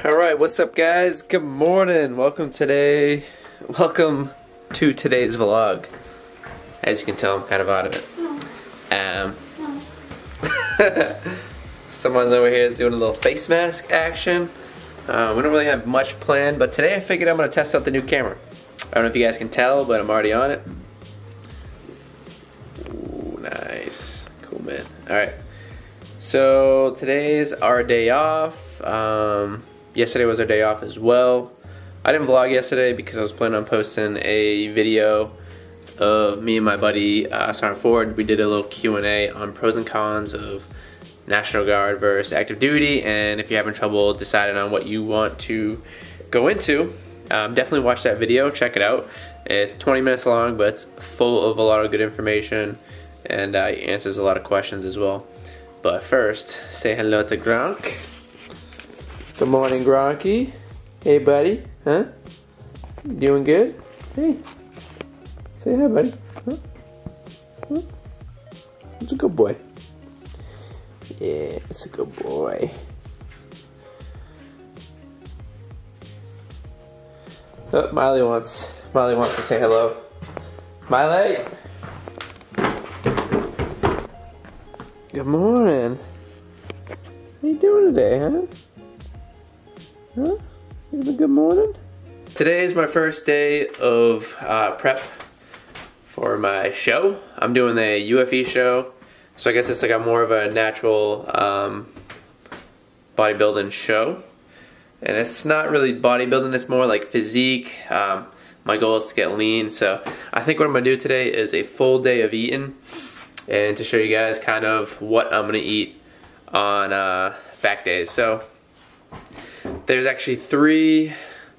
Alright, what's up guys? Good morning. Welcome to today's vlog. As you can tell, I'm kind of out of it. Someone's over here is doing a little face mask action. We don't really have much planned, but today I figured I'm going to test out the new camera. I don't know if you guys can tell, but I'm already on it. Ooh, nice. Cool, man. Alright. So today's our day off. Yesterday was our day off as well. I didn't vlog yesterday because I was planning on posting a video of me and my buddy Sergeant Ford. We did a little Q&A on pros and cons of National Guard versus active duty, and if you're having trouble deciding on what you want to go into, definitely watch that video, check it out. It's 20 minutes long, but it's full of a lot of good information, and it answers a lot of questions as well. But first, say hello to Gronk. Good morning, Gronky. Hey, buddy. Huh? Doing good? Hey. Say hi, buddy. Huh? Huh? It's a good boy. Yeah, it's a good boy. Oh, Miley wants to say hello. Miley. Good morning. How you doing today, huh? Huh? Is it good morning? Today is my first day of prep for my show. I'm doing a UFE show, so I guess it's like a more of a natural bodybuilding show. And it's not really bodybuilding, it's more like physique. My goal is to get lean, so I think what I'm gonna do today is a full day of eating, and to show you guys kind of what I'm gonna eat on back days. So there's actually three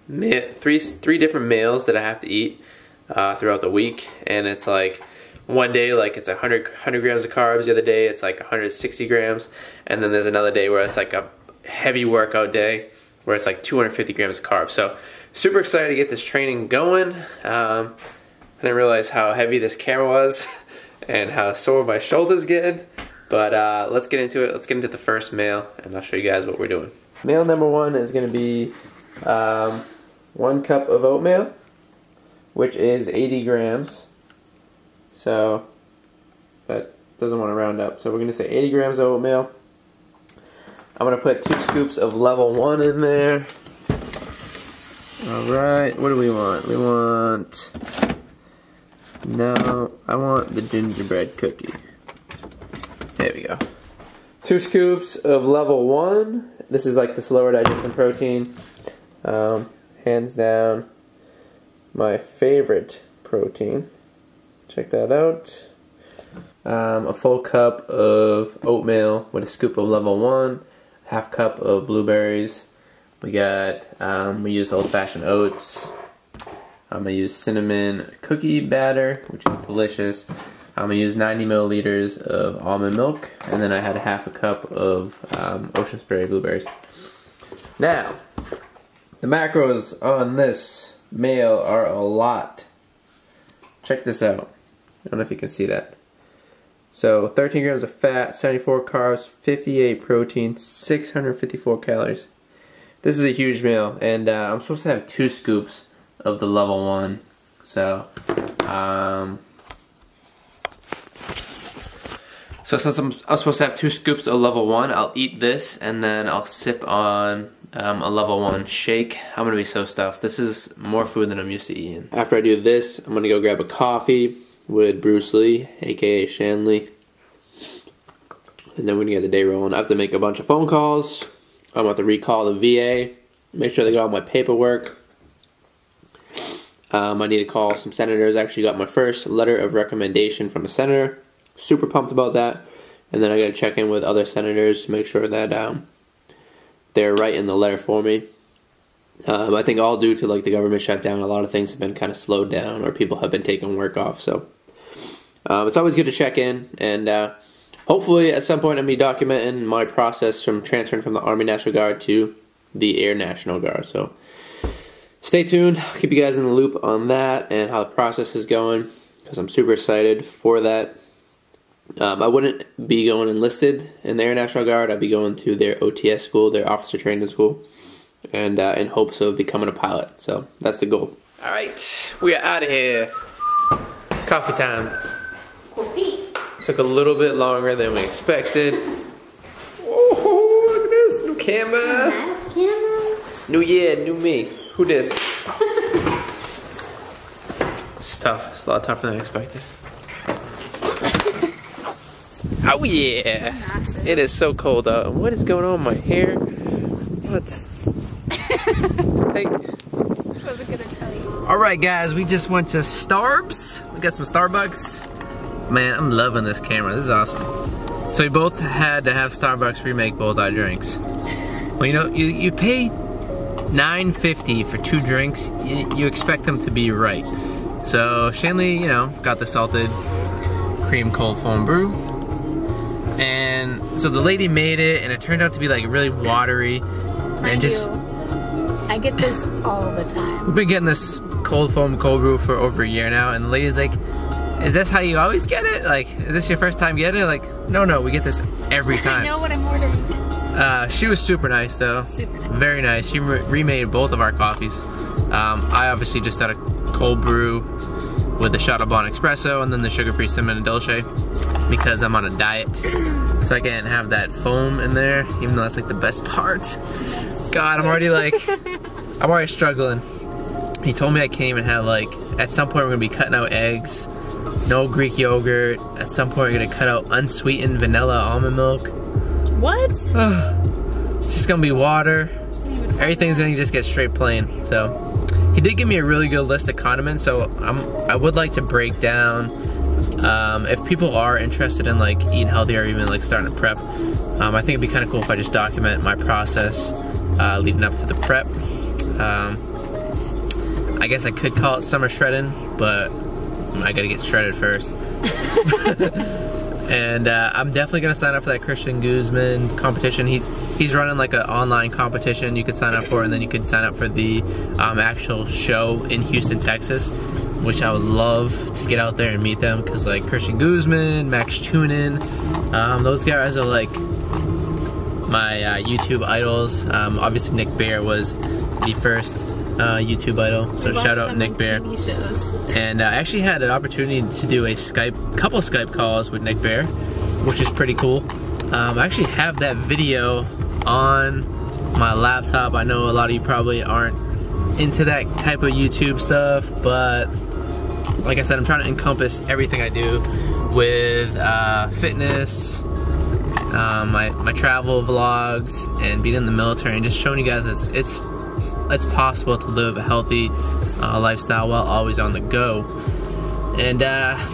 different meals that I have to eat throughout the week, and it's like one day like it's 100 grams of carbs, the other day it's like 160 grams, and then there's another day where it's like a heavy workout day where it's like 250 grams of carbs. So super excited to get this training going. I didn't realize how heavy this camera was and how sore my shoulders getting, but let's get into it. Let's get into the first meal, and I'll show you guys what we're doing. Meal number one is going to be 1 cup of oatmeal, which is 80 grams. So that doesn't want to round up. So we're going to say 80 grams of oatmeal. I'm going to put 2 scoops of level 1 in there. Alright, what do we want? We want... No, I want the gingerbread cookie. There we go. 2 scoops of level 1. This is like the slower digestion protein. Hands down, my favorite protein. Check that out. A full cup of oatmeal with a scoop of level 1. Half cup of blueberries. We use old-fashioned oats. I'm gonna use cinnamon cookie batter, which is delicious. I'm gonna use 90 milliliters of almond milk, and then I had half a cup of ocean spray blueberries. Now, the macros on this meal are a lot. Check this out. I don't know if you can see that. So 13 grams of fat, 74 carbs, 58 protein, 654 calories. This is a huge meal, and I'm supposed to have 2 scoops of the level 1. So, so since I'm supposed to have 2 scoops of level 1, I'll eat this and then I'll sip on a level 1 shake. I'm gonna be so stuffed. This is more food than I'm used to eating. After I do this, I'm gonna go grab a coffee with Bruce Lee, aka Shanley, and then we're gonna get the day rolling. I have to make a bunch of phone calls. I'm about to recall the VA, make sure they got all my paperwork. I need to call some senators. I actually got my first letter of recommendation from a senator. Super pumped about that. And then I got to check in with other senators to make sure that they're writing the letter for me. I think all due to like the government shutdown, a lot of things have been kind of slowed down, or people have been taking work off. So it's always good to check in, and hopefully at some point I'll be documenting my process from transferring from the Army National Guard to the Air National Guard. So stay tuned. I'll keep you guys in the loop on that and how the process is going, because I'm super excited for that. I wouldn't be going enlisted in the Air National Guard. I'd be going to their OTS school, their officer training school. and in hopes of becoming a pilot. So that's the goal. All right, we are out of here. Coffee time. Coffee. Took a little bit longer than we expected. Oh, look at this new camera. Nice camera. New year, new me. Who this? It's tough. It's a lot tougher than I expected. Oh yeah! Massive. It is so cold out. What is going on with my hair? What? Hey. Wasn't gonna tell you. Alright guys, we just went to Starbs. We got some Starbucks. Man, I'm loving this camera. This is awesome. So we both had to have Starbucks remake both our drinks. Well, you know, you pay $9.50 for 2 drinks. You expect them to be right. So Shanley, you know, got the salted cream cold foam brew. And so the lady made it, and it turned out to be like really watery. And just, I get this all the time. we've been getting this cold foam cold brew for over a year now, and the lady's like, is this how you always get it? Like, is this your first time getting it? Like, no, we get this every time. I know what I'm ordering. She was super nice though. Super nice. Very nice. She remade both of our coffees. I obviously just had a cold brew with the shot of blonde espresso and then the sugar-free cinnamon and dolce because I'm on a diet. So I can't have that foam in there, even though that's like the best part. God, I'm already struggling. He told me I can't even have, like, at some point we're gonna be cutting out eggs, no Greek yogurt. At some point we're gonna cut out unsweetened vanilla almond milk. What? It's just gonna be water. Everything's gonna just get straight plain. So he did give me a really good list of condiments. So I would like to break down if people are interested in like eating healthy or even like starting to prep. I think it'd be kind of cool if I just document my process leading up to the prep. I guess I could call it summer shredding, but I gotta get shredded first. And I'm definitely gonna sign up for that Christian Guzman competition. He's running like an online competition you could sign up for, and then you could sign up for the actual show in Houston, Texas, which I would love to get out there and meet them, because like Christian Guzman, Max Tunin, those guys are like my YouTube idols. Obviously Nick Bear was the first YouTube idol, so shout out Nick Bear. TV shows. And I actually had an opportunity to do a couple Skype calls with Nick Bear, which is pretty cool. I actually have that video on my laptop. I know a lot of you probably aren't into that type of YouTube stuff, but like I said, I'm trying to encompass everything I do with fitness, my travel vlogs, and being in the military, and just showing you guys it's possible to live a healthy lifestyle while always on the go. And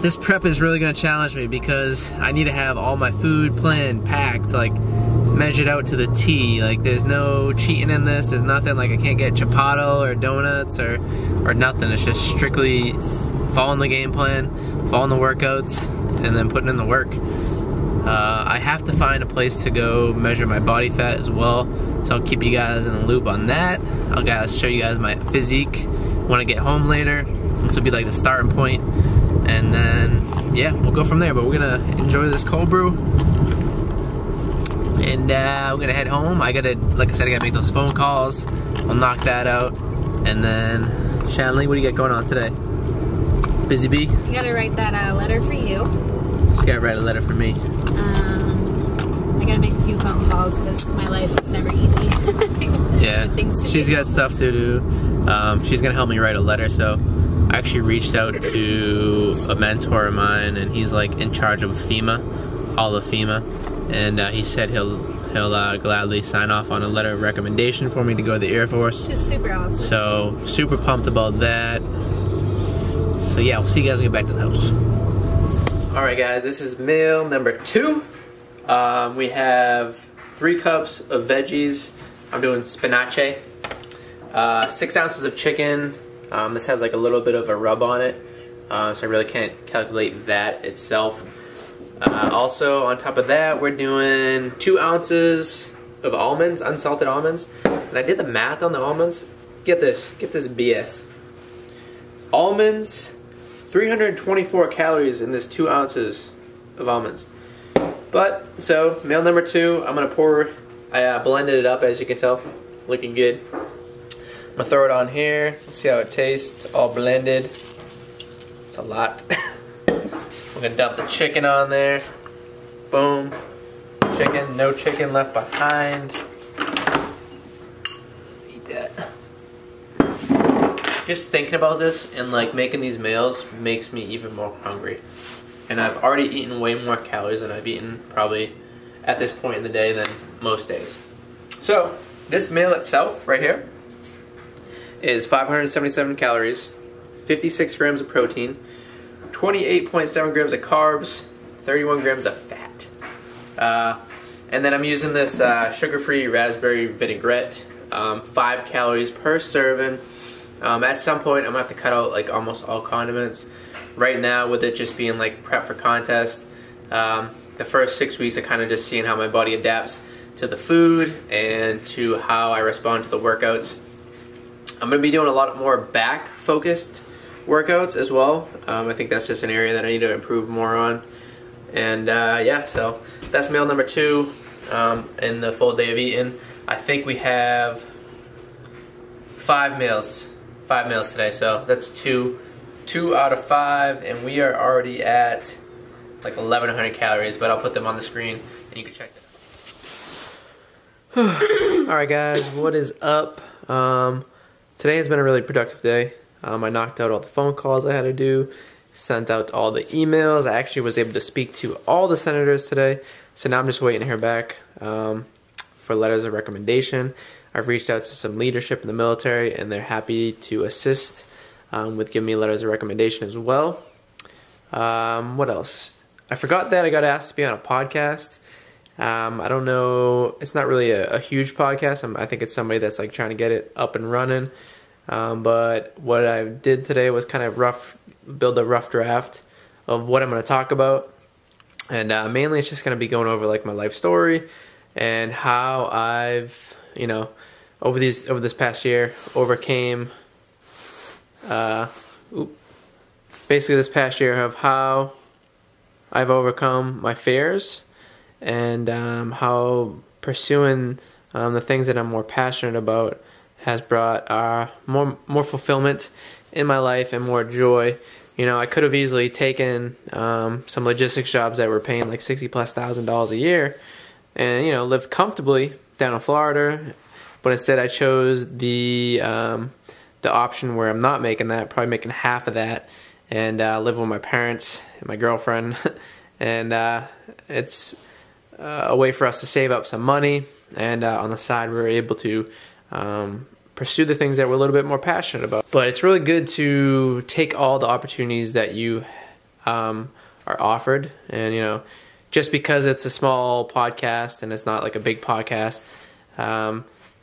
this prep is really gonna challenge me because I need to have all my food planned, packed, like measured out to the T. Like there's no cheating in this. There's nothing like I can't get ciabatta or donuts or nothing. It's just strictly following the game plan, following the workouts, and then putting in the work. I have to find a place to go measure my body fat as well, so I'll keep you guys in the loop on that. I'll show you guys my physique when I get home later. This will be like the starting point, and then yeah, we'll go from there. But we're gonna enjoy this cold brew, and we're gonna head home. Like I said, I gotta make those phone calls. I'll knock that out, and then Shanley, what do you got going on today? Busy bee? You gotta write that letter for you. She gotta write a letter for me. I gotta make a few phone calls because my life is never easy. Yeah, she's got stuff to do. She's gonna help me write a letter, so I actually reached out to a mentor of mine, and he's like in charge of FEMA, all of FEMA, and he said he'll gladly sign off on a letter of recommendation for me to go to the Air Force. Just super awesome. So super pumped about that. So yeah, we'll see you guys when we get back to the house. Alright guys, this is meal number 2. We have 3 cups of veggies. I'm doing spinache. 6 ounces of chicken. This has like a little bit of a rub on it, so I really can't calculate that itself. Also, on top of that, we're doing 2 ounces of almonds, unsalted almonds. And I did the math on the almonds. Get this BS. Almonds, 324 calories in this 2 ounces of almonds. But, so, meal number 2, I'm gonna pour, I blended it up, as you can tell, looking good. I'm gonna throw it on here, see how it tastes, all blended. It's a lot. We're gonna dump the chicken on there. Boom. Chicken, no chicken left behind. Eat that. Just thinking about this and like making these meals makes me even more hungry. And I've already eaten way more calories than I've eaten probably at this point in the day than most days. So, this meal itself right here is 577 calories, 56 grams of protein, 28.7 grams of carbs, 31 grams of fat. And then I'm using this sugar-free raspberry vinaigrette, 5 calories per serving. At some point, I'm going to have to cut out like almost all condiments. Right now, with it just being like prep for contest, the first 6 weeks are kind of just seeing how my body adapts to the food and to how I respond to the workouts. I'm going to be doing a lot more back-focused workouts as well. I think that's just an area that I need to improve more on. And yeah, so that's meal number 2 in the full day of eating. I think we have 5 meals today, so that's 2 out of 5, and we are already at like 1,100 calories, but I'll put them on the screen and you can check them out. Alright guys, what is up? Today has been a really productive day. I knocked out all the phone calls I had to do, sent out all the emails. I actually was able to speak to all the senators today, so now I'm just waiting to hear back for letters of recommendation. I've reached out to some leadership in the military, and they're happy to assist with giving me letters of recommendation as well. What else? I forgot that I got asked to be on a podcast. I don't know, it's not really a huge podcast. I think it's somebody that's like trying to get it up and running. But what I did today was kind of build a rough draft of what I'm going to talk about. And mainly it's just going to be going over like my life story and how I've, you know, over this past year overcame basically this past year of how I've overcome my fears and how pursuing the things that I'm more passionate about has brought more fulfillment in my life and more joy. You know, I could have easily taken some logistics jobs that were paying like $60,000+ a year and, you know, lived comfortably down in Florida, but instead I chose the option where I'm not making that, probably making half of that, and live with my parents and my girlfriend. And it's a way for us to save up some money, and on the side we're able to pursue the things that we're a little bit more passionate about. But it's really good to take all the opportunities that you are offered, and, you know, just because it's a small podcast and it's not like a big podcast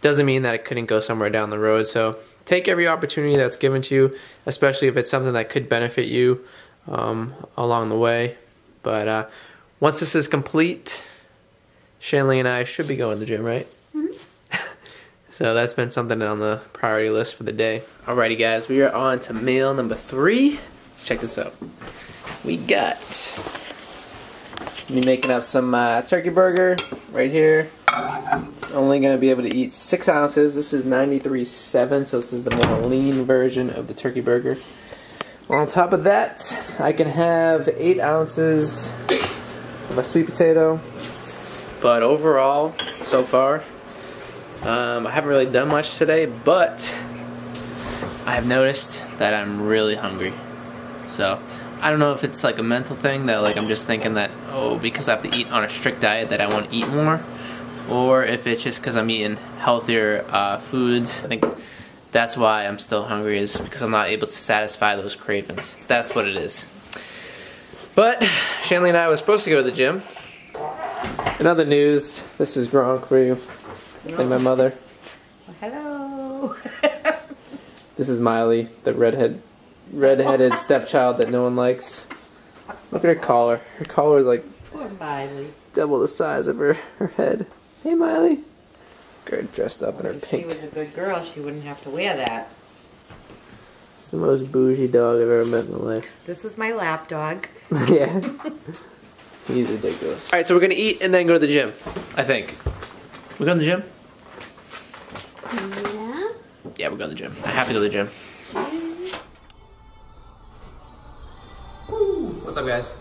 doesn't mean that it couldn't go somewhere down the road. So take every opportunity that's given to you, especially if it's something that could benefit you along the way. But once this is complete, Shanley and I should be going to the gym, right? Mm-hmm. So that's been something on the priority list for the day. Alrighty guys, we are on to meal number 3. Let's check this out. We got me making up some turkey burger right here. Only going to be able to eat 6 ounces. This is 93.7, so this is the more lean version of the turkey burger. On top of that, I can have 8 ounces of a sweet potato. But overall, so far, I haven't really done much today, but I have noticed that I'm really hungry. So I don't know if it's like a mental thing that like I'm just thinking that, oh, because I have to eat on a strict diet that I want to eat more, or if it's just because I'm eating healthier foods. I think that's why I'm still hungry, is because I'm not able to satisfy those cravings. That's what it is. But Shanley and I was supposed to go to the gym. In other news, this is Gronk for you and my mother. Hello. This is Miley, the redheaded stepchild that no one likes. Look at her collar. Her collar is like Poor Miley. double the size of her head. Hey Miley. Girl dressed up in her If pink. she was a good girl, she wouldn't have to wear that. It's the most bougie dog I've ever met in my life. This is my lap dog. Yeah. He's ridiculous. Alright, so we're gonna eat and then go to the gym, I think. We going to the gym? Yeah. yeah, we'll go to the gym. I have to go to the gym. Woo. What's up, guys?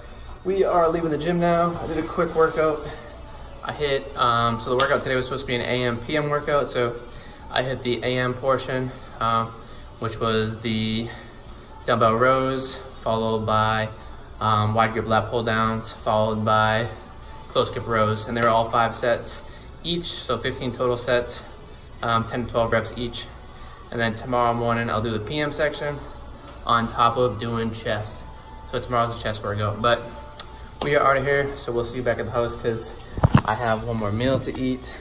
We are leaving the gym now. I did a quick workout. I hit, so the workout today was supposed to be an AM PM workout, so I hit the AM portion, which was the dumbbell rows, followed by wide grip lat pull downs, followed by close grip rows, and they were all 5 sets each, so 15 total sets, 10 to 12 reps each. And then tomorrow morning I'll do the PM section on top of doing chest. So tomorrow's the chest workout. But we are out of here, so we'll see you back at the house because I have one more meal to eat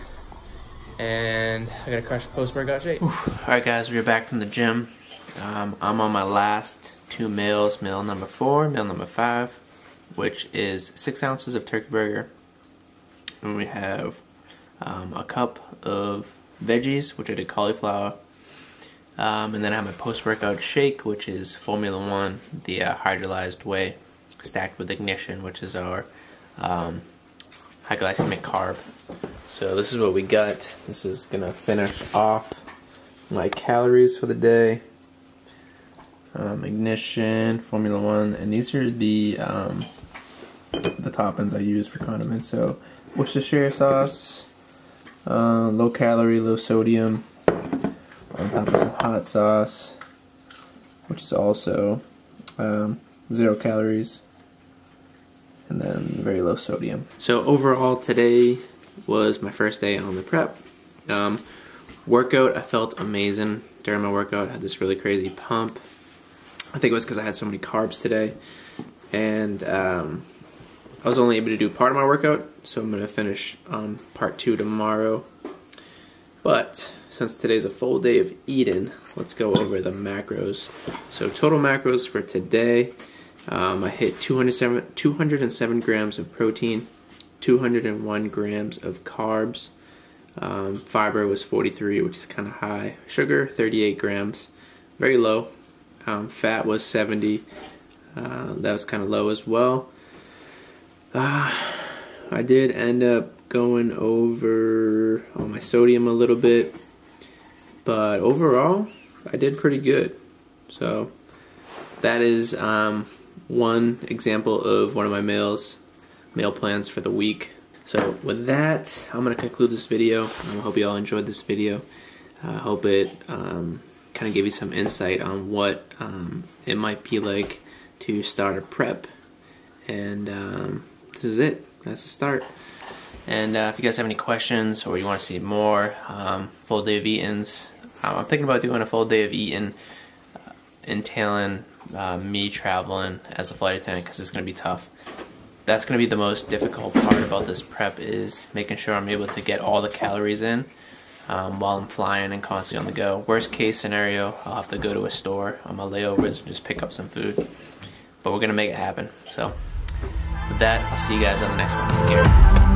and I gotta crush post-workout shake. Alright guys, we're back from the gym. I'm on my last 2 meals, meal number 4, meal number 5, which is 6 ounces of turkey burger. And we have a cup of veggies, which I did cauliflower. And then I have my post-workout shake, which is Formula 1, the hydrolyzed whey, stacked with ignition, which is our high glycemic carb. So this is what we got. This is gonna finish off my calories for the day. Ignition, Formula 1, and these are the toppings I use for condiments. So Worcestershire sauce, low calorie, low sodium, on top of some hot sauce, which is also 0 calories, and then very low sodium. So overall today was my first day on the prep. Workout, I felt amazing during my workout. I had this really crazy pump. I think it was because I had so many carbs today, and I was only able to do part of my workout, so I'm going to finish part 2 tomorrow. But since today's a full day of eating, let's go over the macros. So total macros for today, I hit 207 grams of protein, 201 grams of carbs. Fiber was 43, which is kind of high. Sugar, 38 grams, very low. Fat was 70, that was kind of low as well. I did end up going over on my sodium a little bit, but overall I did pretty good. So that is one example of one of my meal plans for the week. So with that, I'm going to conclude this video. I hope you all enjoyed this video. I hope it kind of gave you some insight on what it might be like to start a prep. And this is it. That's the start. And if you guys have any questions or you want to see more full day of eatings, I'm thinking about doing a full day of eating entailing me traveling as a flight attendant, because it's going to be tough. That's going to be the most difficult part about this prep, is making sure I'm able to get all the calories in while I'm flying and constantly on the go. Worst case scenario, I'll have to go to a store on my layovers and just pick up some food. But we're going to make it happen. So with that, I'll see you guys on the next one. Take care.